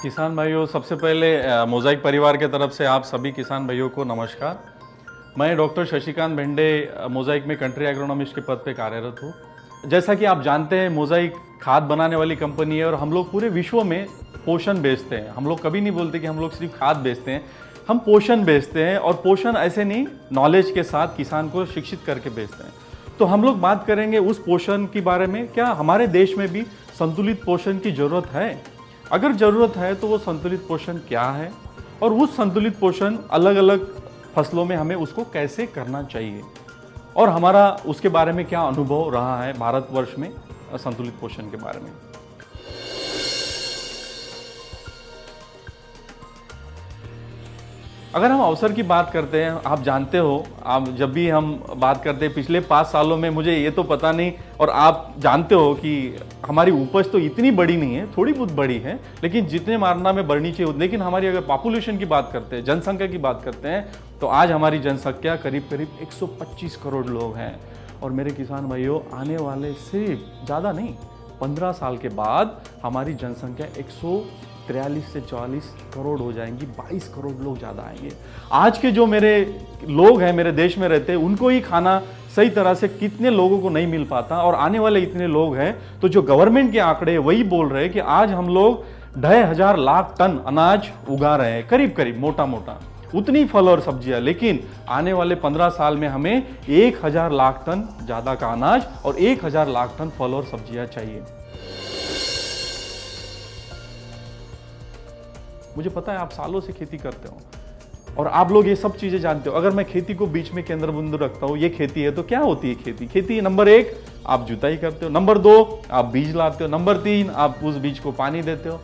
किसान भाइयों, सबसे पहले मोज़ाइक परिवार के तरफ से आप सभी किसान भाइयों को नमस्कार। मैं डॉक्टर शशिकांत भेंडे मोज़ाइक में कंट्री एग्रोनॉमिस्ट के पद पे कार्यरत हूँ। जैसा कि आप जानते हैं, मोज़ाइक खाद बनाने वाली कंपनी है और हम लोग पूरे विश्व में पोषण बेचते हैं। हम लोग कभी नहीं बोलते कि हम लोग सिर्फ खाद बेचते हैं, हम पोषण बेचते हैं। और पोषण ऐसे नहीं, नॉलेज के साथ किसान को शिक्षित करके बेचते हैं। तो हम लोग बात करेंगे उस पोषण के बारे में, क्या हमारे देश में भी संतुलित पोषण की ज़रूरत है? अगर ज़रूरत है तो वो संतुलित पोषण क्या है और उस संतुलित पोषण अलग अलग फसलों में हमें उसको कैसे करना चाहिए, और हमारा उसके बारे में क्या अनुभव रहा है भारतवर्ष में संतुलित पोषण के बारे में। अगर हम अवसर की बात करते हैं, आप जानते हो, आप जब भी हम बात करते हैं पिछले 5 सालों में, मुझे ये तो पता नहीं, और आप जानते हो कि हमारी उपज तो इतनी बड़ी नहीं है, थोड़ी बहुत बड़ी है, लेकिन जितने मात्रा में बढ़नी चाहिए। लेकिन हमारी अगर पॉपुलेशन की बात करते हैं, जनसंख्या की बात करते हैं, तो आज हमारी जनसंख्या करीब करीब 125 करोड़ लोग हैं। और मेरे किसान भाइयों, आने वाले सिर्फ ज़्यादा नहीं, 15 साल के बाद हमारी जनसंख्या 143 से 44 करोड़ हो जाएंगी, 22 करोड़ लोग ज़्यादा आएंगे। आज के जो मेरे लोग हैं, मेरे देश में रहते हैं, उनको ही खाना सही तरह से कितने लोगों को नहीं मिल पाता, और आने वाले इतने लोग हैं। तो जो गवर्नमेंट के आंकड़े वही बोल रहे हैं कि आज हम लोग 2,500 लाख टन अनाज उगा रहे हैं, करीब करीब मोटा मोटा उतनी फल और सब्जियां। लेकिन आने वाले 15 साल में हमें 1,000 लाख टन ज़्यादा का अनाज और 1,000 लाख टन फल और सब्जियां चाहिए। मुझे पता है आप सालों से खेती करते हो और आप लोग ये सब चीज़ें जानते हो। अगर मैं खेती को बीच में केंद्र बिंदु रखता हूँ, ये खेती है, तो क्या होती है खेती? खेती नंबर 1 आप जुताई करते हो, नंबर 2 आप बीज लाते हो, नंबर 3 आप उस बीज को पानी देते हो।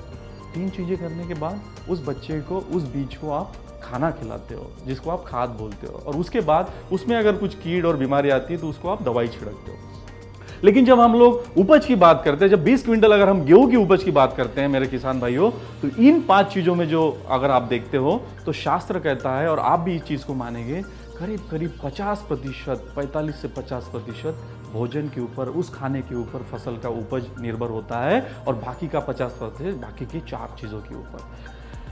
3 चीज़ें करने के बाद उस बच्चे को, उस बीज को आप खाना खिलाते हो, जिसको आप खाद बोलते हो। और उसके बाद उसमें अगर कुछ कीड़ और बीमारी आती है तो उसको आप दवाई छिड़कते हो। लेकिन जब हम लोग उपज की बात करते हैं, जब 20 क्विंटल अगर हम गेहूं की उपज की बात करते हैं मेरे किसान भाइयों, तो इन 5 चीज़ों में जो अगर आप देखते हो तो शास्त्र कहता है, और आप भी इस चीज़ को मानेंगे, करीब करीब 50%, 45 से 50% भोजन के ऊपर, उस खाने के ऊपर फसल का उपज निर्भर होता है, और बाकी का 50% बाकी की 4 चीज़ों के ऊपर।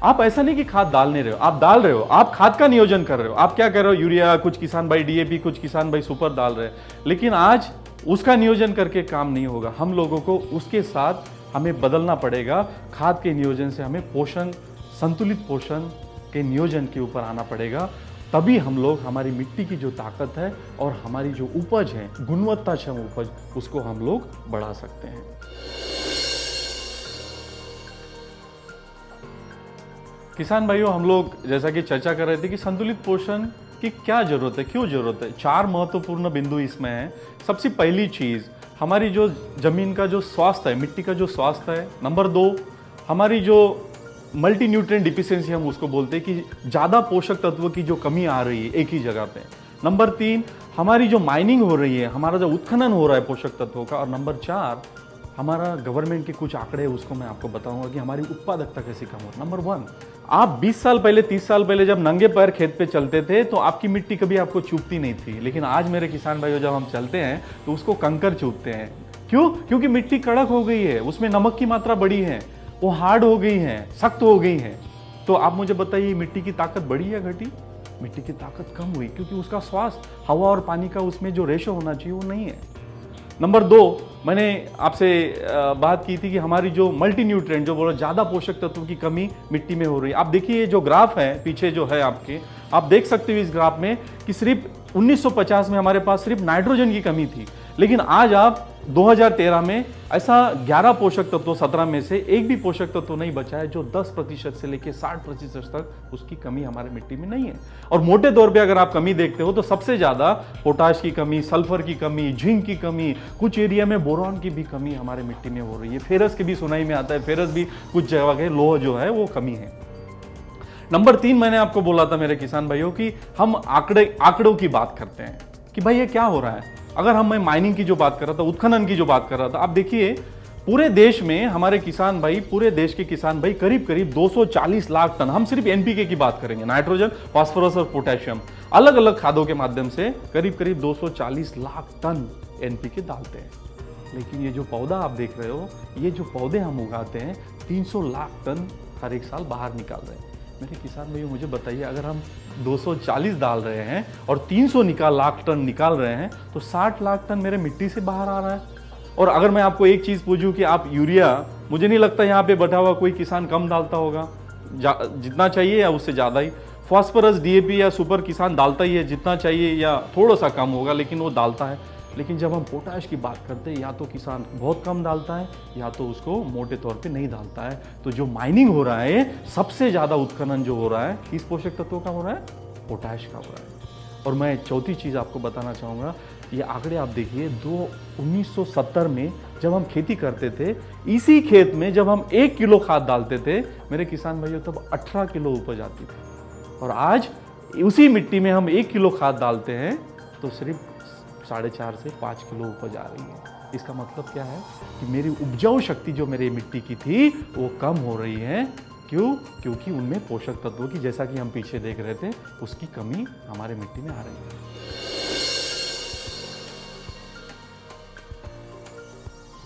आप ऐसा नहीं कि खाद डाल नहीं रहे हो, आप डाल रहे हो, आप खाद का नियोजन कर रहे हो। आप क्या कर रहे हो? यूरिया, कुछ किसान भाई डीएपी, कुछ किसान भाई सुपर डाल रहे हैं। लेकिन आज उसका नियोजन करके काम नहीं होगा। हम लोगों को उसके साथ हमें बदलना पड़ेगा। खाद के नियोजन से हमें पोषण, संतुलित पोषण के नियोजन के ऊपर आना पड़ेगा। तभी हम लोग हमारी मिट्टी की जो ताकत है और हमारी जो उपज है, गुणवत्ताक्षम उपज, उसको हम लोग बढ़ा सकते हैं। किसान भाइयों, हम लोग जैसा कि चर्चा कर रहे थे कि संतुलित पोषण की क्या जरूरत है, क्यों जरूरत है। 4 महत्वपूर्ण बिंदु इसमें हैं। सबसे पहली चीज़, हमारी जो जमीन का जो स्वास्थ्य है, मिट्टी का जो स्वास्थ्य है। नंबर 2, हमारी जो मल्टी न्यूट्रिएंट डिफिशियंसी हम उसको बोलते हैं, कि ज़्यादा पोषक तत्व की जो कमी आ रही है एक ही जगह पे। नंबर 3, हमारी जो माइनिंग हो रही है, हमारा जो उत्खनन हो रहा है पोषक तत्वों का। और नंबर 4, हमारा गवर्नमेंट के कुछ आंकड़े, उसको मैं आपको बताऊंगा कि हमारी उत्पादकता कैसे कम हो। नंबर 1, आप 20 साल पहले, 30 साल पहले जब नंगे पैर खेत पे चलते थे तो आपकी मिट्टी कभी आपको चुभती नहीं थी। लेकिन आज मेरे किसान भाइयों, जब हम चलते हैं तो उसको कंकर चुभते हैं। क्यों? क्योंकि मिट्टी कड़क हो गई है, उसमें नमक की मात्रा बढ़ी है, वो हार्ड हो गई है, सख्त हो गई है। तो आप मुझे बताइए, मिट्टी की ताकत बढ़ी या घटी? मिट्टी की ताकत कम हुई, क्योंकि उसका स्वास्थ्य, हवा और पानी का उसमें जो रेशो होना चाहिए वो नहीं है। नंबर 2, मैंने आपसे बात की थी कि हमारी जो मल्टी न्यूट्रिएंट, जो बोलो ज़्यादा पोषक तत्वों की कमी मिट्टी में हो रही है। आप देखिए जो ग्राफ है पीछे जो है आपके, आप देख सकते हो इस ग्राफ में कि सिर्फ 1950 में हमारे पास सिर्फ नाइट्रोजन की कमी थी। लेकिन आज आप 2013 में ऐसा 11 पोषक तत्व 17 में से एक भी पोषक तत्व नहीं बचा है जो 10% से लेकर 60% तक उसकी कमी हमारे मिट्टी में नहीं है। और मोटे तौर पे अगर आप कमी देखते हो तो सबसे ज़्यादा पोटाश की कमी, सल्फर की कमी, जिंक की कमी, कुछ एरिया में बोरॉन की भी कमी हमारे मिट्टी में हो रही है। फेरस की भी सुनाई में आता है, फेरस भी कुछ जगह लोह जो है वो कमी है। नंबर 3, मैंने आपको बोला था मेरे किसान भाइयों कि हम आंकड़ों की बात करते हैं कि भाई ये क्या हो रहा है। अगर मैं माइनिंग की जो बात कर रहा था, उत्खनन की जो बात कर रहा था, आप देखिए पूरे देश में हमारे किसान भाई, पूरे देश के किसान भाई करीब करीब 240 लाख टन, हम सिर्फ एनपीके की बात करेंगे, नाइट्रोजन, फास्फोरस और पोटेशियम, अलग अलग खादों के माध्यम से करीब करीब 240 लाख टन एनपीके डालते हैं। लेकिन ये जो पौधा आप देख रहे हो, ये जो पौधे हम उगाते हैं, 300 लाख टन हर एक साल बाहर निकाल रहे हैं। मेरे किसान भाइयों मुझे बताइए, अगर हम 240 डाल रहे हैं और 300 लाख टन निकाल रहे हैं तो 60 लाख टन मेरे मिट्टी से बाहर आ रहा है। और अगर मैं आपको एक चीज़ पूछूं कि आप यूरिया, मुझे नहीं लगता यहाँ पे बैठा हुआ कोई किसान कम डालता होगा, जितना चाहिए या उससे ज़्यादा ही। फॉस्फोरस, डीएपी या सुपर किसान डालता ही है जितना चाहिए या थोड़ा सा कम होगा, लेकिन वो डालता है। लेकिन जब हम पोटाश की बात करते हैं, या तो किसान बहुत कम डालता है या तो उसको मोटे तौर पे नहीं डालता है। तो जो माइनिंग हो रहा है, सबसे ज़्यादा उत्खनन जो हो रहा है किस पोषक तत्वों का हो रहा है? पोटाश का हो रहा है। और मैं चौथी चीज़ आपको बताना चाहूँगा, ये आंकड़े आप देखिए, 1970 में जब हम खेती करते थे, इसी खेत में जब हम 1 किलो खाद डालते थे मेरे किसान भाइयों, तब 18 किलो उपज आती थी। और आज उसी मिट्टी में हम 1 किलो खाद डालते हैं तो सिर्फ 4.5 से 5 किलो उपज आ रही है। इसका मतलब क्या है कि मेरी उपजाऊ शक्ति जो मेरी मिट्टी की थी वो कम हो रही है। क्यों? क्योंकि उनमें पोषक तत्वों की, जैसा कि हम पीछे देख रहे थे, उसकी कमी हमारे मिट्टी में आ रही है।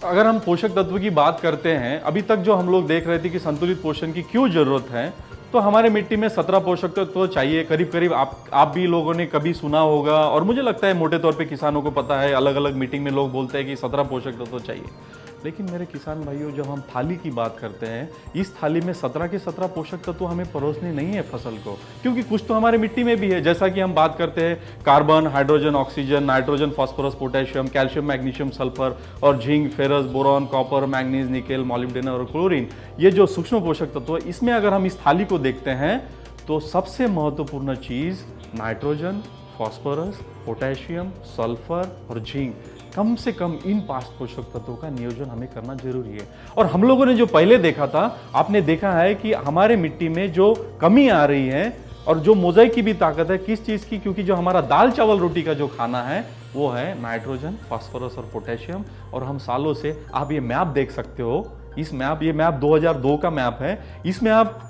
अगर हम पोषक तत्व की बात करते हैं, अभी तक जो हम लोग देख रहे थे कि संतुलित पोषण की क्यों जरूरत है, तो हमारे मिट्टी में 17 पोषक तत्व चाहिए करीब करीब। आप भी लोगों ने कभी सुना होगा, और मुझे लगता है मोटे तौर पे किसानों को पता है, अलग अलग मीटिंग में लोग बोलते हैं कि 17 पोषक तत्व चाहिए। लेकिन मेरे किसान भाइयों, जब हम थाली की बात करते हैं, इस थाली में 17 के 17 पोषक तत्व हमें परोसने नहीं है फसल को, क्योंकि कुछ तो हमारे मिट्टी में भी है। जैसा कि हम बात करते हैं carbon, hydrogen, oxygen, nitrogen, phosphorus, potassium, calcium, magnesium, sulphur और zinc, ferrous, boron, copper, manganese, nickel, molybdenum और क्लोरीन, ये जो सूक्ष्म पोषक तत्व है, इसमें अगर हम इस थाली को देखते हैं तो सबसे महत्वपूर्ण चीज नाइट्रोजन, फास्फोरस, पोटेशियम, सल्फर और जिंक, कम से कम इन 5 पोषक तत्वों का नियोजन हमें करना जरूरी है। और हम लोगों ने जो पहले देखा था, आपने देखा है कि हमारे मिट्टी में जो कमी आ रही है और जो मोजाइक की भी ताकत है, किस चीज की? क्योंकि जो हमारा दाल चावल रोटी का जो खाना है वो है नाइट्रोजन, फास्फोरस और पोटेशियम। और हम सालों से, आप ये मैप देख सकते हो, ये मैप 2002 का मैप है। इसमें आप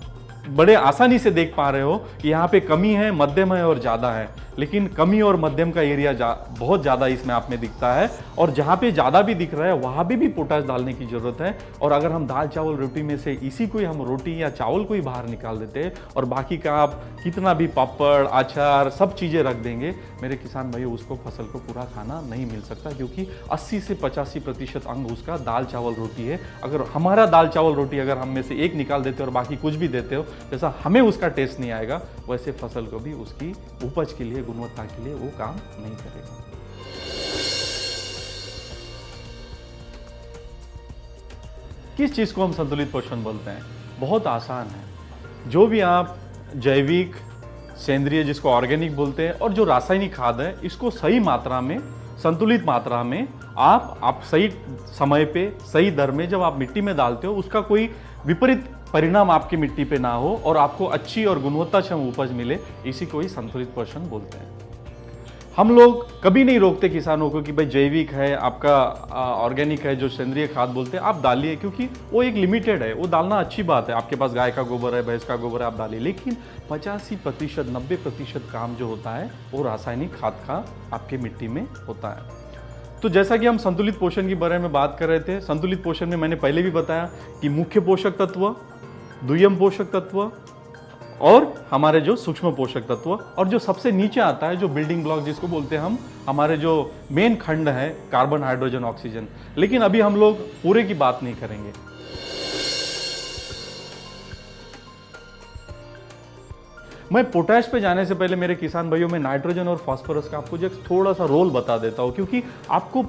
बड़े आसानी से देख पा रहे हो कि यहाँ पे कमी है, मध्यम है और ज़्यादा है। लेकिन कमी और मध्यम का एरिया बहुत ज़्यादा इसमें आप में दिखता है, और जहाँ पे ज़्यादा भी दिख रहा है वहाँ भी पोटाश डालने की ज़रूरत है। और अगर हम दाल चावल रोटी में से इसी को ही हम रोटी या चावल को ही बाहर निकाल देते और बाकी का आप कितना भी पापड़, अचार, सब चीज़ें रख देंगे, मेरे किसान भाइयों, उसको फसल को पूरा खाना नहीं मिल सकता, क्योंकि 80 से 85% अंग उसका दाल चावल रोटी है। अगर हमारा दाल चावल रोटी अगर हम में से एक निकाल देते हो और बाकी कुछ भी देते हो, जैसा हमें उसका टेस्ट नहीं आएगा, वैसे फसल को भी उसकी उपज के लिए, गुणवत्ता के लिए वो काम नहीं करेगा। किस चीज को हम संतुलित पोषण बोलते हैं? बहुत आसान है। जो भी आप जैविक, सेंद्रिय, जिसको ऑर्गेनिक बोलते हैं, और जो रासायनिक खाद है, इसको सही मात्रा में, संतुलित मात्रा में आप सही समय पे, सही दर में जब आप मिट्टी में डालते हो, उसका कोई विपरीत परिणाम आपकी मिट्टी पे ना हो और आपको अच्छी और गुणवत्ताक्षम उपज मिले, इसी को ही संतुलित पोषण बोलते हैं। हम लोग कभी नहीं रोकते किसानों को कि भाई जैविक है, आपका ऑर्गेनिक है, जो सेंद्रिय खाद बोलते हैं, आप डालिए, क्योंकि वो एक लिमिटेड है, वो डालना अच्छी बात है। आपके पास गाय का गोबर है, भैंस का गोबर है, आप डालिए। लेकिन 85%, 90% काम जो होता है वो रासायनिक खाद का आपके मिट्टी में होता है। तो जैसा कि हम संतुलित पोषण के बारे में बात कर रहे थे, संतुलित पोषण में मैंने पहले भी बताया कि मुख्य पोषक तत्व, दुय्यम पोषक तत्व और हमारे जो सूक्ष्म पोषक तत्व, और जो सबसे नीचे आता है जो बिल्डिंग ब्लॉक जिसको बोलते हैं हम, हमारे जो मेन खंड है कार्बन, हाइड्रोजन, ऑक्सीजन। लेकिन अभी हम लोग पूरे की बात नहीं करेंगे। मैं पोटाश पे जाने से पहले मेरे किसान भाइयों में नाइट्रोजन और फास्फोरस का आपको जो थोड़ा सा रोल बता देता हूं, क्योंकि आपको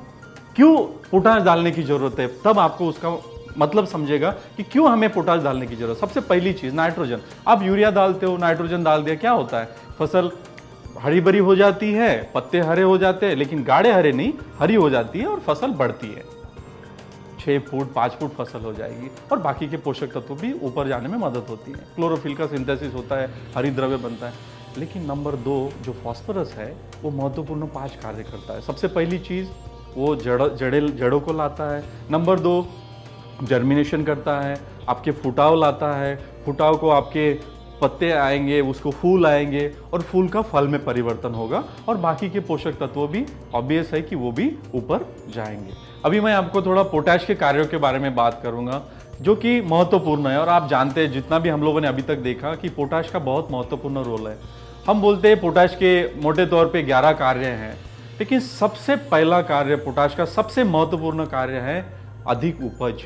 क्यों पोटाश डालने की जरूरत है, तब आपको उसका मतलब समझेगा कि क्यों हमें पोटाश डालने की जरूरत। सबसे पहली चीज नाइट्रोजन। आप यूरिया डालते हो, नाइट्रोजन डाल दिया, क्या होता है? फसल हरी भरी हो जाती है, पत्ते हरे हो जाते हैं, लेकिन गाढ़े हरे नहीं, हरी हो जाती है और फसल बढ़ती है। 6 फुट 5 फुट फसल हो जाएगी और बाकी के पोषक तत्व भी ऊपर जाने में मदद होती है। क्लोरोफिल का सिंथेसिस होता है, हरित द्रव्य बनता है। लेकिन नंबर 2 जो फास्फोरस है, वो महत्वपूर्ण 5 कार्य करता है। सबसे पहली चीज, वो जड़ों को लाता है। नंबर 2, जर्मिनेशन करता है, आपके फुटाव लाता है, फुटाव को आपके पत्ते आएंगे, उसको फूल आएंगे और फूल का फल में परिवर्तन होगा और बाकी के पोषक तत्व भी ऑब्वियस है कि वो भी ऊपर जाएंगे। अभी मैं आपको थोड़ा पोटाश के कार्यों के बारे में बात करूंगा जो कि महत्वपूर्ण है। और आप जानते हैं, जितना भी हम लोगों ने अभी तक देखा, कि पोटाश का बहुत महत्वपूर्ण रोल है। हम बोलते हैं पोटाश के मोटे तौर पे 11 कार्य हैं, लेकिन सबसे पहला कार्य, पोटाश का सबसे महत्वपूर्ण कार्य है अधिक उपज।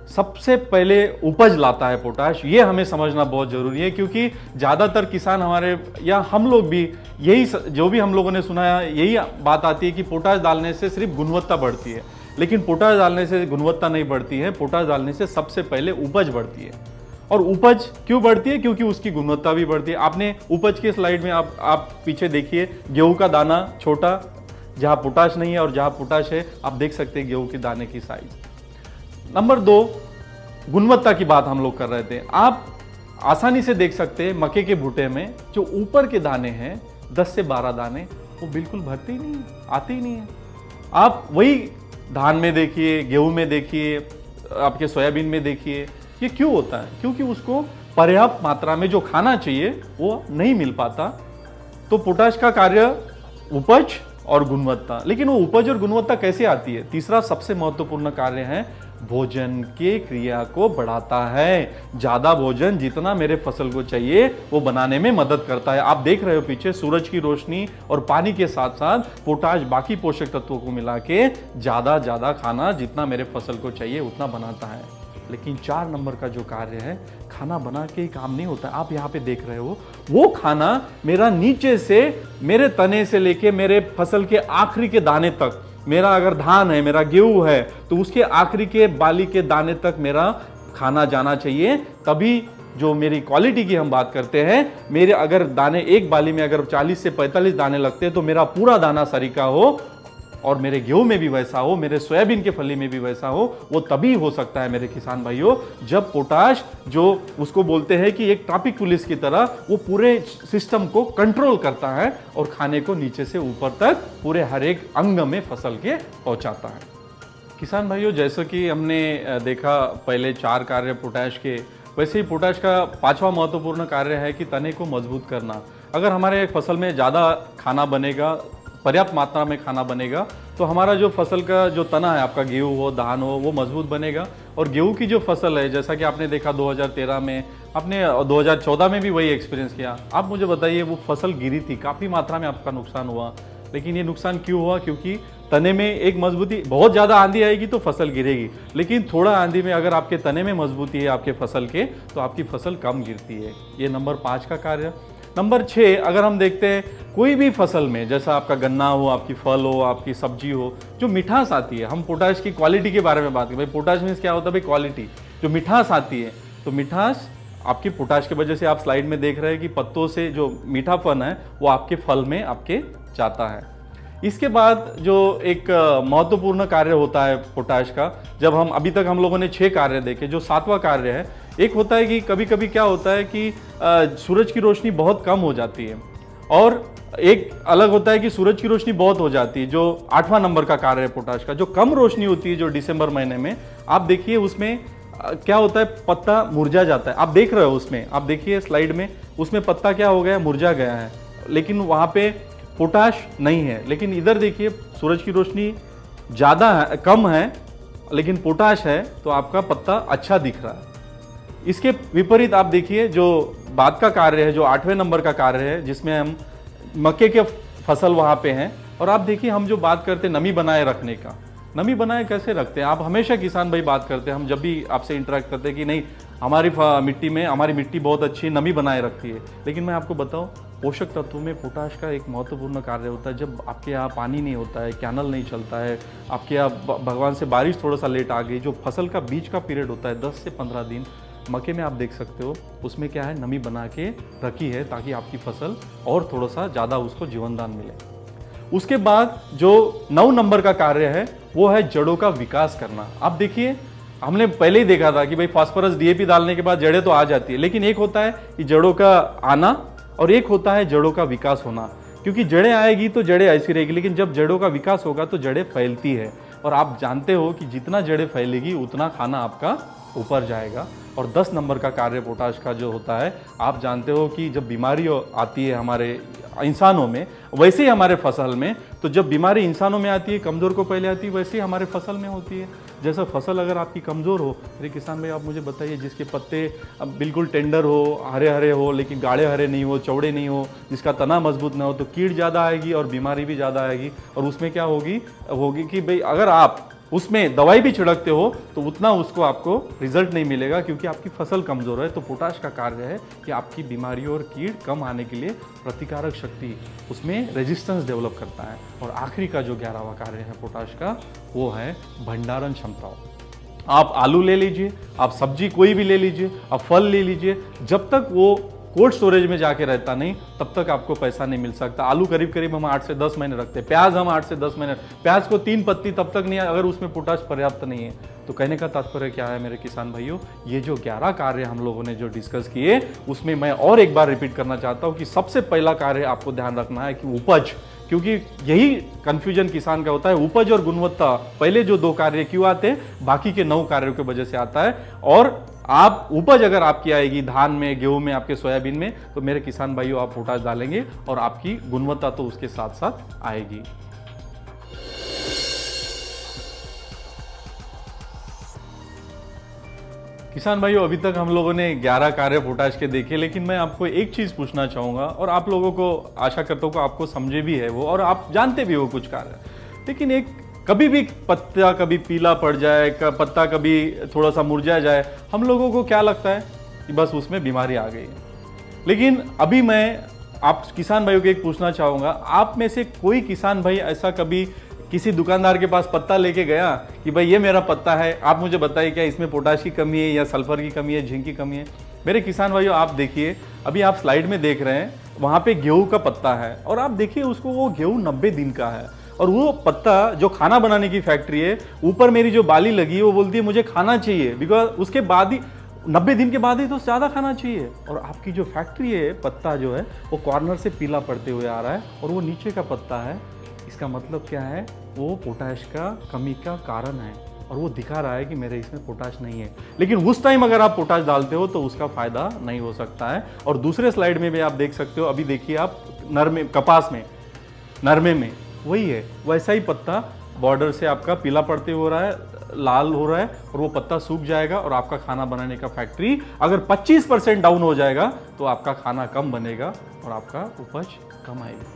सबसे पहले उपज लाता है पोटाश, ये हमें समझना बहुत जरूरी है, क्योंकि ज़्यादातर किसान हमारे या हम लोग भी यही, जो भी हम लोगों ने सुना है, यही बात आती है कि पोटाश डालने से सिर्फ गुणवत्ता बढ़ती है। लेकिन पोटाश डालने से गुणवत्ता नहीं बढ़ती है, पोटाश डालने से सबसे पहले उपज बढ़ती है। और उपज क्यों बढ़ती है? क्योंकि उसकी गुणवत्ता भी बढ़ती है। आपने उपज के स्लाइड में आप पीछे देखिए, गेहूं का दाना छोटा, जहां पोटाश नहीं है, और जहां पोटाश है आप देख सकते हैं गेहूं के दाने की साइज। नंबर 2, गुणवत्ता की बात हम लोग कर रहे थे। आप आसानी से देख सकते हैं मक्के के भुट्टे में जो ऊपर के दाने हैं, 10 से 12 दाने, वो बिल्कुल भरते ही नहीं है, आते ही नहीं है। आप वही धान में देखिए, गेहूं में देखिए, आपके सोयाबीन में देखिए, ये क्यों होता है? क्योंकि उसको पर्याप्त मात्रा में जो खाना चाहिए वो नहीं मिल पाता। तो पोटाश का कार्य उपज और गुणवत्ता। लेकिन वो उपज और गुणवत्ता कैसे आती है? तीसरा सबसे महत्वपूर्ण कार्य है भोजन के क्रिया को बढ़ाता है। ज्यादा भोजन जितना मेरे फसल को चाहिए वो बनाने में मदद करता है। आप देख रहे हो पीछे, सूरज की रोशनी और पानी के साथ साथ पोटाश बाकी पोषक तत्वों को मिला के ज्यादा खाना जितना मेरे फसल को चाहिए उतना बनाता है। लेकिन 4 नंबर का जो कार्य है, खाना बना के ही काम नहीं होता। आप यहाँ पे देख रहे हो, वो खाना मेरा नीचे से, मेरे तने से लेके मेरे फसल के आखिरी के दाने तक, मेरा अगर धान है, मेरा गेहूं है, तो उसके आखिरी के बाली के दाने तक मेरा खाना जाना चाहिए। तभी जो मेरी क्वालिटी की हम बात करते हैं, मेरे अगर दाने एक बाली में अगर 40 से 45 दाने लगते हैं तो मेरा पूरा दाना सरीका हो, और मेरे गेहूं में भी वैसा हो, मेरे सोयाबीन के फली में भी वैसा हो। वो तभी हो सकता है मेरे किसान भाइयों, जब पोटाश, जो उसको बोलते हैं कि एक ट्रैफिक पुलिस की तरह, वो पूरे सिस्टम को कंट्रोल करता है और खाने को नीचे से ऊपर तक पूरे हर एक अंग में फसल के पहुंचाता है। किसान भाइयों, जैसे कि हमने देखा पहले 4 कार्य पोटाश के, वैसे ही पोटाश का 5वां महत्वपूर्ण कार्य है कि तने को मजबूत करना। अगर हमारे फसल में ज़्यादा खाना बनेगा, पर्याप्त मात्रा में खाना बनेगा, तो हमारा जो फसल का जो तना है, आपका गेहूं हो, धान हो, वो मजबूत बनेगा। और गेहूं की जो फसल है, जैसा कि आपने देखा 2013 में, आपने 2014 में भी वही एक्सपीरियंस किया। आप मुझे बताइए, वो फसल गिरी थी, काफ़ी मात्रा में आपका नुकसान हुआ। लेकिन ये नुकसान क्यों हुआ? क्योंकि तने में एक मजबूती, बहुत ज़्यादा आंधी आएगी तो फसल गिरेगी, लेकिन थोड़ा आंधी में अगर आपके तने में मजबूती है आपके फसल के, तो आपकी फसल कम गिरती है। ये नंबर 5 का कार्य। नंबर 6, अगर हम देखते हैं कोई भी फसल में, जैसा आपका गन्ना हो, आपकी फल हो, आपकी सब्जी हो, जो मिठास आती है, हम पोटाश की क्वालिटी के बारे में बात करें। भाई पोटाश मीन्स क्या होता है? भाई क्वालिटी, जो मिठास आती है, तो मिठास आपकी पोटाश की वजह से, आप स्लाइड में देख रहे हैं कि पत्तों से जो मीठापन है वो आपके फल में आपके जाता है। इसके बाद जो एक महत्वपूर्ण कार्य होता है पोटाश का, जब हम अभी तक हम लोगों ने 6 कार्य देखे, जो 7वां कार्य है, एक होता है कि कभी कभी क्या होता है कि सूरज की रोशनी बहुत कम हो जाती है, और एक अलग होता है कि सूरज की रोशनी बहुत हो जाती है, जो 8वां नंबर का कार्य है पोटाश का। जो कम रोशनी होती है, जो दिसंबर महीने में, आप देखिए उसमें क्या होता है, पत्ता मुरझा जाता है। आप देख रहे हो उसमें, आप देखिए स्लाइड में, उसमें पत्ता क्या हो गया, मुरझा गया है, लेकिन वहाँ पे पोटाश नहीं है। लेकिन इधर देखिए, सूरज की रोशनी ज़्यादा है, कम है, लेकिन पोटाश है, तो आपका पत्ता अच्छा दिख रहा है। इसके विपरीत आप देखिए, जो बाद का कार्य है, जो 8वें नंबर का कार्य है, जिसमें हम मक्के के फसल वहाँ पे हैं, और आप देखिए हम जो बात करते हैं नमी बनाए रखने का, नमी बनाए कैसे रखते हैं? आप हमेशा किसान भाई बात करते हैं, हम जब भी आपसे इंटरेक्ट करते हैं कि नहीं, हमारी मिट्टी में, हमारी मिट्टी बहुत अच्छी नमी बनाए रखती है। लेकिन मैं आपको बताऊं, पोषक तत्वों में पोटाश का एक महत्वपूर्ण कार्य होता है। जब आपके यहाँ पानी नहीं होता है, कैनल नहीं चलता है, आपके यहाँ भगवान से बारिश थोड़ा सा लेट आ गई, जो फसल का बीच का पीरियड होता है 10 से 15 दिन, मक्के में आप देख सकते हो, उसमें क्या है, नमी बना के रखी है, ताकि आपकी फसल और थोड़ा सा ज़्यादा उसको जीवनदान मिले। उसके बाद जो 9 नंबर का कार्य है, वो है जड़ों का विकास करना। आप देखिए, हमने पहले ही देखा था कि भाई फास्फोरस डीएपी डालने के बाद जड़ें तो आ जाती है, लेकिन एक होता है कि जड़ों का आना और एक होता है जड़ों का विकास होना। क्योंकि जड़ें आएगी तो जड़ें ऐसी रहेगी, लेकिन जब जड़ों का विकास होगा तो जड़ें फैलती है, और आप जानते हो कि जितना जड़ें फैलेगी उतना खाना आपका ऊपर जाएगा। और 10 नंबर का कार्य पोटाश का जो होता है, आप जानते हो कि जब बीमारी आती है हमारे इंसानों में, वैसे ही हमारे फसल में, तो जब बीमारी इंसानों में आती है कमज़ोर को पहले आती है, वैसे ही हमारे फसल में होती है। जैसा फसल अगर आपकी कमज़ोर हो, मेरे किसान भाई आप मुझे बताइए, जिसके पत्ते अब बिल्कुल टेंडर हो, हरे हरे हो लेकिन गाढ़े हरे नहीं हो, चौड़े नहीं हो, जिसका तना मजबूत ना हो, तो कीट ज़्यादा आएगी और बीमारी भी ज़्यादा आएगी। और उसमें क्या होगी कि भाई अगर आप उसमें दवाई भी छिड़कते हो तो उतना उसको आपको रिजल्ट नहीं मिलेगा, क्योंकि आपकी फसल कमज़ोर है। तो पोटाश का कार्य है कि आपकी बीमारियों और कीट कम आने के लिए प्रतिकारक शक्ति, उसमें रेजिस्टेंस डेवलप करता है। और आखिरी का जो 11वां कार्य है पोटाश का, वो है भंडारण क्षमता। आप आलू ले लीजिए, आप सब्जी कोई भी ले लीजिए, आप फल ले लीजिए, जब तक वो कोल्ड स्टोरेज में जाके रहता नहीं तब तक आपको पैसा नहीं मिल सकता। आलू करीब करीब हम 8 से 10 महीने रखते हैं, प्याज हम 8 से 10 महीने, प्याज को 3 पत्ती तब तक नहीं, अगर उसमें पोटाश पर्याप्त नहीं है। तो कहने का तात्पर्य क्या है मेरे किसान भाइयों, ये जो 11 कार्य हम लोगों ने जो डिस्कस किए, उसमें मैं और एक बार रिपीट करना चाहता हूँ कि सबसे पहला कार्य आपको ध्यान रखना है कि उपज, क्योंकि यही कंफ्यूजन किसान का होता है, उपज और गुणवत्ता पहले जो 2 कार्य क्यों आते हैं, बाकी के 9 कार्यों की वजह से आता है। और आप उपज अगर आपकी आएगी धान में, गेहूं में, आपके सोयाबीन में, तो मेरे किसान भाइयों आप पोटाश डालेंगे और आपकी गुणवत्ता तो उसके साथ साथ आएगी। किसान भाइयों, अभी तक हम लोगों ने 11 कार्य पोटाश के देखे, लेकिन मैं आपको एक चीज पूछना चाहूंगा, और आप लोगों को आशा करता हूं कि आपको समझे भी है वो और आप जानते भी हो कुछ कार्य, लेकिन एक कभी भी पत्ता कभी पीला पड़ जाए, पत्ता कभी थोड़ा सा मुरझा जाए, हम लोगों को क्या लगता है कि बस उसमें बीमारी आ गई है। लेकिन अभी मैं आप किसान भाइयों को एक पूछना चाहूँगा, आप में से कोई किसान भाई ऐसा कभी किसी दुकानदार के पास पत्ता लेके गया कि भाई ये मेरा पत्ता है, आप मुझे बताइए क्या इसमें पोटाश की कमी है या सल्फर की कमी है, जिंक की कमी है? मेरे किसान भाइयों आप देखिए, अभी आप स्लाइड में देख रहे हैं, वहाँ पे गेहूँ का पत्ता है और आप देखिए उसको, वो गेहूँ 90 दिन का है और वो पत्ता जो खाना बनाने की फैक्ट्री है, ऊपर मेरी जो बाली लगी है वो बोलती है मुझे खाना चाहिए, बिकॉज उसके बाद ही 90 दिन के बाद ही तो ज़्यादा खाना चाहिए। और आपकी जो फैक्ट्री है, पत्ता जो है वो कॉर्नर से पीला पड़ते हुए आ रहा है और वो नीचे का पत्ता है। इसका मतलब क्या है, वो पोटाश का कमी का कारण है और वो दिखा रहा है कि मेरे इसमें पोटाश नहीं है। लेकिन उस टाइम अगर आप पोटाश डालते हो तो उसका फायदा नहीं हो सकता है। और दूसरे स्लाइड में भी आप देख सकते हो, अभी देखिए आप नरमे, कपास में, नरमे में वही है, वैसा ही पत्ता बॉर्डर से आपका पीला पड़ते हो रहा है, लाल हो रहा है और वो पत्ता सूख जाएगा और आपका खाना बनाने का फैक्ट्री अगर 25% डाउन हो जाएगा तो आपका खाना कम बनेगा और आपका उपज कम आएगी।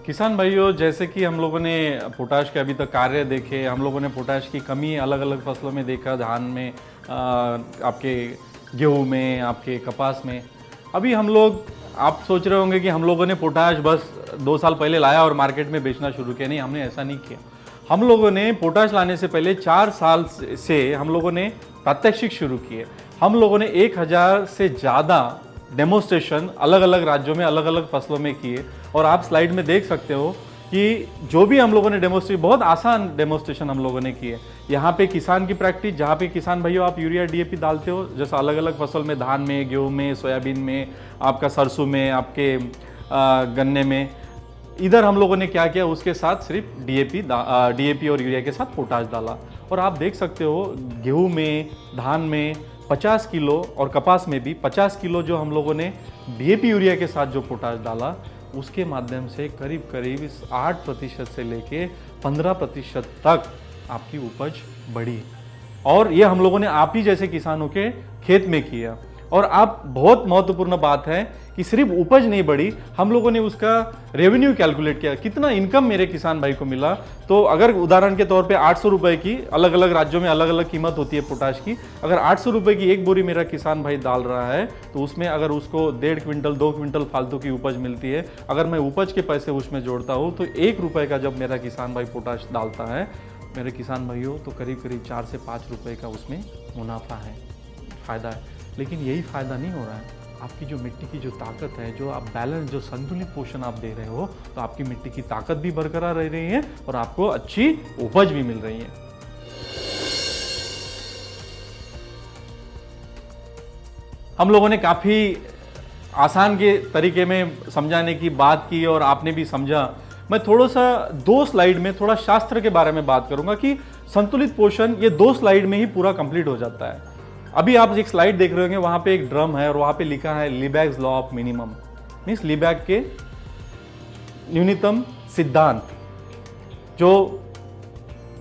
किसान भाइयों, जैसे कि हम लोगों ने पोटाश के अभी तक कार्य देखे, हम लोगों ने पोटाश की कमी अलग अलग फसलों में देखा, धान में, आपके गेहूं में, आपके कपास में। अभी हम लोग, आप सोच रहे होंगे कि हम लोगों ने पोटाश बस 2 साल पहले लाया और मार्केट में बेचना शुरू किया। नहीं, हमने ऐसा नहीं किया। हम लोगों ने पोटाश लाने से पहले 4 साल से हम लोगों ने प्रात्यक्षिक शुरू किए। हम लोगों ने 1000 से ज़्यादा डेमोस्ट्रेशन अलग अलग राज्यों में अलग अलग फसलों में किए और आप स्लाइड में देख सकते हो कि जो भी हम लोगों ने डेमोस्ट्रेशन, बहुत आसान डेमोस्ट्रेशन हम लोगों ने किए। यहाँ पे किसान की प्रैक्टिस, जहाँ पे किसान भाइयों आप यूरिया डीएपी डालते हो, जैसा अलग अलग फसल में, धान में, गेहूं में, सोयाबीन में, आपका सरसों में, आपके गन्ने में, इधर हम लोगों ने क्या किया, उसके साथ सिर्फ डीएपी और यूरिया के साथ पोटाश डाला। और आप देख सकते हो गेहूँ में, धान में 50 किलो और कपास में भी 50 किलो जो हम लोगों ने डीएपी यूरिया के साथ जो पोटाश डाला, उसके माध्यम से करीब करीब इस 8% से लेके 15% तक आपकी उपज बढ़ी। और ये हम लोगों ने आप ही जैसे किसानों के खेत में किया। और आप, बहुत महत्वपूर्ण बात है कि सिर्फ उपज नहीं बढ़ी, हम लोगों ने उसका रेवेन्यू कैलकुलेट किया, कितना इनकम मेरे किसान भाई को मिला। तो अगर उदाहरण के तौर पे 800 रुपए की, अलग अलग राज्यों में अलग अलग कीमत होती है पोटाश की, अगर 800 रुपए की एक बोरी मेरा किसान भाई डाल रहा है तो उसमें अगर उसको 1.5 क्विंटल 2 क्विंटल फालतू की उपज मिलती है, अगर मैं उपज के पैसे उसमें जोड़ता हूँ तो 1 रुपये का जब मेरा किसान भाई पोटाश डालता है मेरे किसान भाइयों, तो करीब करीब 4 से 5 रुपये का उसमें मुनाफा है, फ़ायदा है। लेकिन यही फ़ायदा नहीं हो रहा है, आपकी जो मिट्टी की जो ताकत है, जो आप बैलेंस, जो संतुलित पोषण आप दे रहे हो, तो आपकी मिट्टी की ताकत भी बरकरार रह रही है और आपको अच्छी उपज भी मिल रही है। हम लोगों ने काफ़ी आसान के तरीके में समझाने की बात की और आपने भी समझा। मैं थोड़ा सा 2 स्लाइड में थोड़ा शास्त्र के बारे में बात करूंगा कि संतुलित पोषण ये 2 स्लाइड में ही पूरा कंप्लीट हो जाता है। अभी आप एक स्लाइड देख रहे होंगे, वहां पे एक ड्रम है और वहां पे लिखा है लिबैग्स लॉ ऑफ मिनिमम, मीन्स लिबैग के न्यूनतम सिद्धांत, जो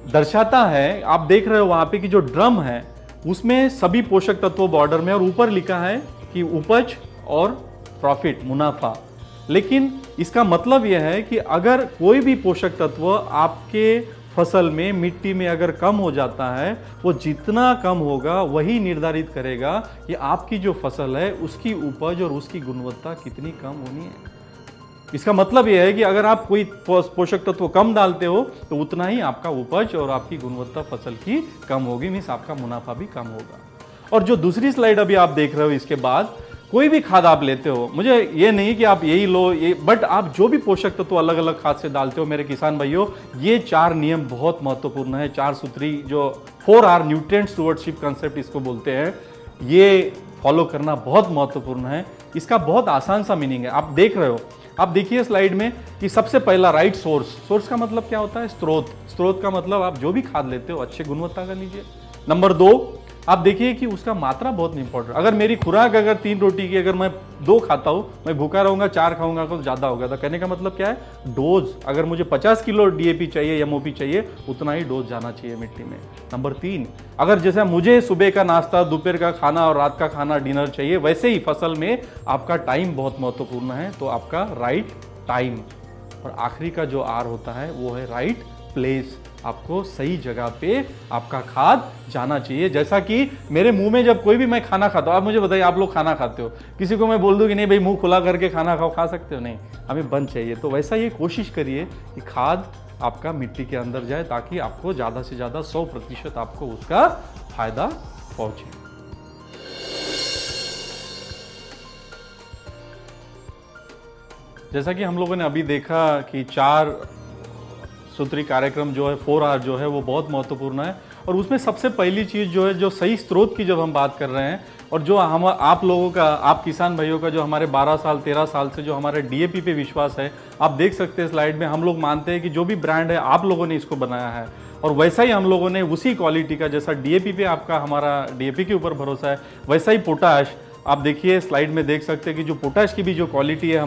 दर्शाता है, आप देख रहे हो वहां पे कि जो ड्रम है उसमें सभी पोषक तत्वों बॉर्डर में, और ऊपर लिखा है कि उपज और प्रॉफिट, मुनाफा। लेकिन इसका मतलब यह है कि अगर कोई भी पोषक तत्व आपके फसल में, मिट्टी में अगर कम हो जाता है, वो जितना कम होगा वही निर्धारित करेगा कि आपकी जो फसल है उसकी उपज और उसकी गुणवत्ता कितनी कम होनी है। इसका मतलब यह है कि अगर आप कोई पोषक तत्व कम डालते हो तो उतना ही आपका उपज और आपकी गुणवत्ता फसल की कम होगी, मीन्स आपका मुनाफा भी कम होगा। और जो दूसरी स्लाइड अभी आप देख रहे हो, इसके बाद कोई भी खाद आप लेते हो, मुझे ये नहीं कि आप यही लो, ये बट आप जो भी पोषक तत्व अलग अलग खाद से डालते हो मेरे किसान भाइयों, ये 4 नियम बहुत महत्वपूर्ण है। 4 सूत्री जो 4R न्यूट्रिएंट स्टुवर्डशिप कंसेप्ट इसको बोलते हैं, ये फॉलो करना बहुत महत्वपूर्ण है। इसका बहुत आसान सा मीनिंग है, आप देख रहे हो, आप देखिए स्लाइड में कि सबसे पहला राइट सोर्स का मतलब क्या होता है? स्रोत का मतलब आप जो भी खाद लेते हो अच्छे गुणवत्ता का लीजिए। नंबर 2, आप देखिए कि उसका मात्रा बहुत इंपॉर्टेंट। अगर मेरी खुराक अगर 3 रोटी की अगर मैं 2 खाता हूं, मैं भूखा रहूंगा, 4 खाऊंगा तो ज्यादा होगा। तो कहने का मतलब क्या है? डोज, अगर मुझे 50 किलो डीएपी चाहिए, एमओपी चाहिए, उतना ही डोज जाना चाहिए मिट्टी में। नंबर 3, अगर जैसे मुझे सुबह का नाश्ता, दोपहर का खाना और रात का खाना, डिनर चाहिए, वैसे ही फसल में आपका टाइम बहुत महत्वपूर्ण है, तो आपका राइट टाइम। और आखिरी का जो आर होता है वो है राइट प्लेस, आपको सही जगह पे आपका खाद जाना चाहिए। जैसा कि मेरे मुंह में जब कोई भी मैं खाना खाता हूं, आप मुझे बताइए, आप लोग खाना खाते हो, किसी को मैं बोल दूं कि नहीं भाई मुंह खुला करके खाना खाओ, खा सकते हो? नहीं, हमें बंद चाहिए। तो वैसा ये कोशिश करिए कि खाद आपका मिट्टी के अंदर जाए, ताकि आपको ज़्यादा से ज़्यादा 100% आपको उसका फायदा पहुंचे। जैसा कि हम लोगों ने अभी देखा कि 4 सूत्री कार्यक्रम जो है, 4R जो है, वो बहुत महत्वपूर्ण है। और उसमें सबसे पहली चीज़ जो है, जो सही स्रोत की जब हम बात कर रहे हैं, और जो हम आप लोगों का, आप किसान भाइयों का जो हमारे 12 साल 13 साल से जो हमारे डीएपी पे विश्वास है, आप देख सकते हैं स्लाइड में, हम लोग मानते हैं कि जो भी ब्रांड है आप लोगों ने इसको बनाया है, और वैसा ही हम लोगों ने उसी क्वालिटी का, जैसा डीएपी पे आपका हमारा डीएपी के ऊपर भरोसा है, वैसा ही पोटाश, आप देखिए स्लाइड में देख सकते हैं कि जो पोटाश की भी जो क्वालिटी है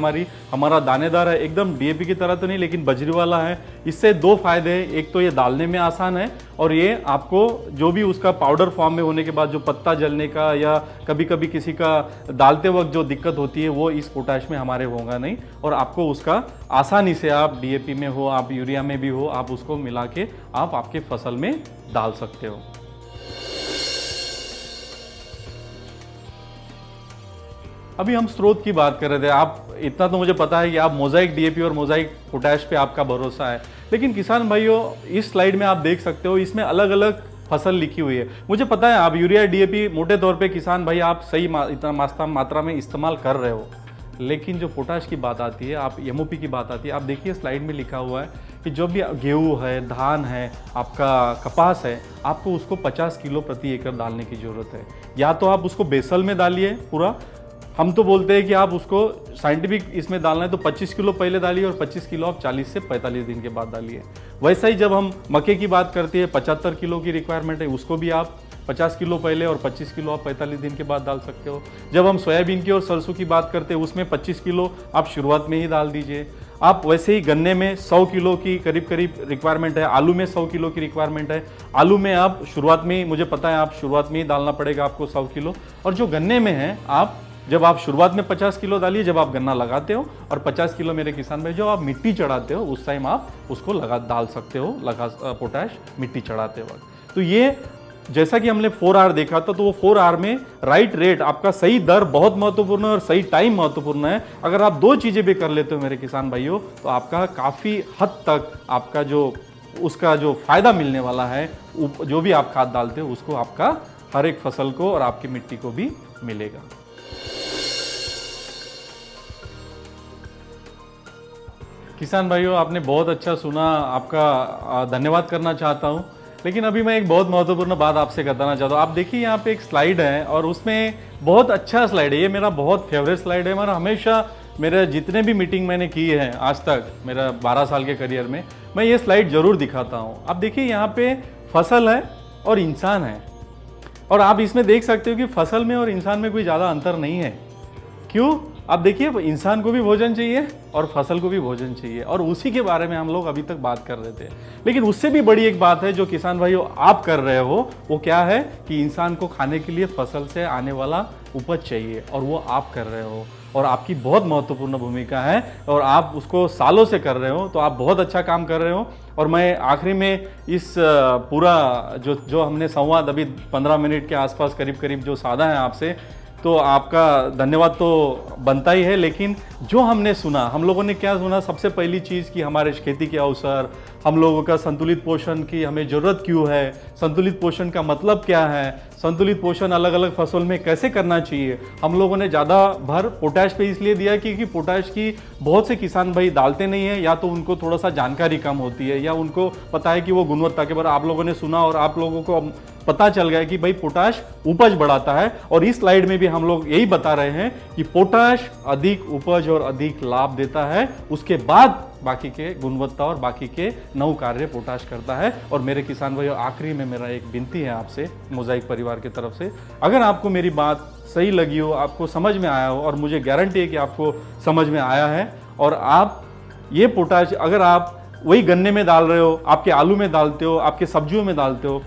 हमारा दानेदार है, एकदम डीएपी की तरह तो नहीं लेकिन बजरी वाला है। इससे 2 फायदे हैं, एक तो ये डालने में आसान है, और ये आपको जो भी उसका पाउडर फॉर्म में होने के बाद जो पत्ता जलने का या कभी कभी किसी का डालते वक्त जो दिक्कत होती है, वो इस पोटाश में हमारे होगा नहीं, और आपको उसका आसानी से, आप डीएपी में हो, आप यूरिया में भी हो, आप उसको मिला के आप आपके फसल में डाल सकते हो। अभी हम स्रोत की बात कर रहे थे, आप इतना तो मुझे पता है कि आप मोजाइक डीएपी और मोजाइक पोटैश पे आपका भरोसा है, लेकिन किसान भाइयों इस स्लाइड में आप देख सकते हो, इसमें अलग अलग फसल लिखी हुई है। मुझे पता है आप यूरिया डीएपी मोटे तौर पे किसान भाई आप सही इतना मात्रा में इस्तेमाल कर रहे हो, लेकिन जो पोटाश की बात आती है, आप एमओपी की बात आती है, आप देखिए स्लाइड में लिखा हुआ है कि जो भी गेहूँ है, धान है, आपका कपास है, आपको उसको 50 किलो प्रति एकड़ डालने की ज़रूरत है। या तो आप उसको बेसल में डालिए पूरा, हम तो बोलते हैं कि आप उसको साइंटिफिक इसमें डालना है तो 25 किलो पहले डालिए और 25 किलो आप 40 से 45 दिन के बाद डालिए। वैसा ही जब हम मक्के की बात करते हैं, 75 किलो की रिक्वायरमेंट है, उसको भी आप 50 किलो पहले और 25 किलो आप 45 दिन के बाद डाल सकते हो। जब हम सोयाबीन की और सरसों की बात करते हैं, उसमें 25 किलो आप शुरुआत में ही डाल दीजिए। आप वैसे ही गन्ने में 100 किलो की करीब करीब रिक्वायरमेंट है, आलू में 100 किलो की रिक्वायरमेंट है, आलू में आप शुरुआत में ही, मुझे पता है आप शुरुआत में ही डालना पड़ेगा आपको 100 किलो। और जो गन्ने में है, आप जब आप शुरुआत में 50 किलो डालिए जब आप गन्ना लगाते हो, और 50 किलो मेरे किसान भाई जो आप मिट्टी चढ़ाते हो उस टाइम आप उसको डाल सकते हो पोटाश मिट्टी चढ़ाते वक्त। तो ये जैसा कि हमने 4R देखा था, तो वो 4R में राइट रेट, आपका सही दर बहुत महत्वपूर्ण है और सही टाइम महत्वपूर्ण है। अगर आप 2 चीजें भी कर लेते हो मेरे किसान भाइयों, तो आपका काफी हद तक आपका जो उसका जो फायदा मिलने वाला है, जो भी आप खाद डालते हो उसको आपका हर एक फसल को और आपकी मिट्टी को भी मिलेगा। किसान भाइयों, आपने बहुत अच्छा सुना, आपका धन्यवाद करना चाहता हूं। लेकिन अभी मैं एक बहुत महत्वपूर्ण बात आपसे बताना चाहता हूं। आप देखिए यहाँ पे एक स्लाइड है और उसमें बहुत अच्छा स्लाइड है, ये मेरा बहुत फेवरेट स्लाइड है। मेरा हमेशा मेरे जितने भी मीटिंग मैंने की है आज तक मेरा 12 साल के करियर में, मैं ये स्लाइड जरूर दिखाता हूँ। आप देखिए यहाँ पे फसल है और इंसान है, और आप इसमें देख सकते हो कि फसल में और इंसान में कोई ज़्यादा अंतर नहीं है। क्यों? आप देखिए, इंसान को भी भोजन चाहिए और फसल को भी भोजन चाहिए, और उसी के बारे में हम लोग अभी तक बात कर रहे थे। लेकिन उससे भी बड़ी एक बात है जो किसान भाइयों आप कर रहे हो, वो क्या है कि इंसान को खाने के लिए फसल से आने वाला उपज चाहिए, और वो आप कर रहे हो, और आपकी बहुत महत्वपूर्ण भूमिका है, और आप उसको सालों से कर रहे हो, तो आप बहुत अच्छा काम कर रहे हो। और मैं आखिरी में इस पूरा जो हमने संवाद अभी 15 मिनट के आसपास करीब करीब जो साधा है आपसे, तो आपका धन्यवाद तो बनता ही है। लेकिन जो हमने सुना, हम लोगों ने क्या सुना? सबसे पहली चीज़ कि हमारे खेती के अवसर, हम लोगों का संतुलित पोषण की हमें ज़रूरत क्यों है, संतुलित पोषण का मतलब क्या है, संतुलित पोषण अलग अलग फसल में कैसे करना चाहिए। हम लोगों ने ज़्यादा भर पोटैश पे इसलिए दिया क्योंकि पोटैश की बहुत से किसान भाई डालते नहीं है, या तो उनको थोड़ा सा जानकारी कम होती है, या उनको पता है कि वो गुणवत्ता के बारे आप लोगों ने सुना और आप लोगों को पता चल गया कि भाई पोटाश उपज बढ़ाता है। और इस स्लाइड में भी हम लोग यही बता रहे हैं कि पोटाश अधिक उपज और अधिक लाभ देता है, उसके बाद बाकी के गुणवत्ता और बाकी के 9 कार्य पोटाश करता है। और मेरे किसान भाइयों, आखिरी में मेरा एक विनती है आपसे मोज़ाइक परिवार की तरफ से, अगर आपको मेरी बात सही लगी हो, आपको समझ में आया हो, और मुझे गारंटी है कि आपको समझ में आया है, और आप ये पोटाश अगर आप वही गन्ने में डाल रहे हो, आपके आलू में डालते हो, आपके सब्जियों में डालते हो,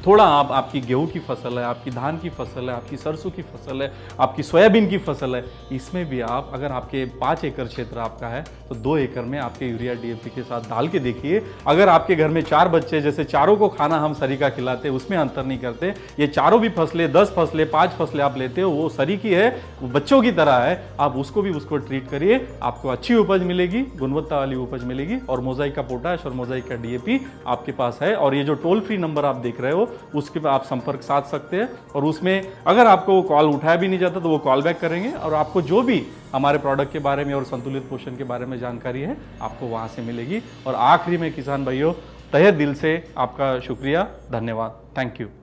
थोड़ा आप आपकी गेहूं की फसल है, आपकी धान की फसल है, आपकी सरसों की फसल है, आपकी सोयाबीन की फसल है, इसमें भी आप अगर आपके 5 एकड़ क्षेत्र आपका है तो 2 एकड़ में आपके यूरिया डीएपी के साथ डाल के देखिए। अगर आपके घर में 4 बच्चे, जैसे चारों को खाना हम सरी का खिलाते हैं, उसमें अंतर नहीं करते, ये चारों भी फसलें 10 फसलें 5 फसलें आप लेते हो, वो सरी की है, वो बच्चों की तरह है, आप उसको भी उसको ट्रीट करिए, आपको अच्छी उपज मिलेगी, गुणवत्ता वाली उपज मिलेगी। और मोज़ाइक का पोटाश और मोज़ाइक का डीएपी आपके पास है, और ये जो टोल फ्री नंबर आप देख रहे हो उसके पे आप संपर्क साध सकते हैं, और उसमें अगर आपको वो कॉल उठाया भी नहीं जाता तो वो कॉल बैक करेंगे, और आपको जो भी हमारे प्रोडक्ट के बारे में और संतुलित पोषण के बारे में जानकारी है आपको वहाँ से मिलेगी। और आखिरी में किसान भाइयों, तहे दिल से आपका शुक्रिया, धन्यवाद, थैंक यू।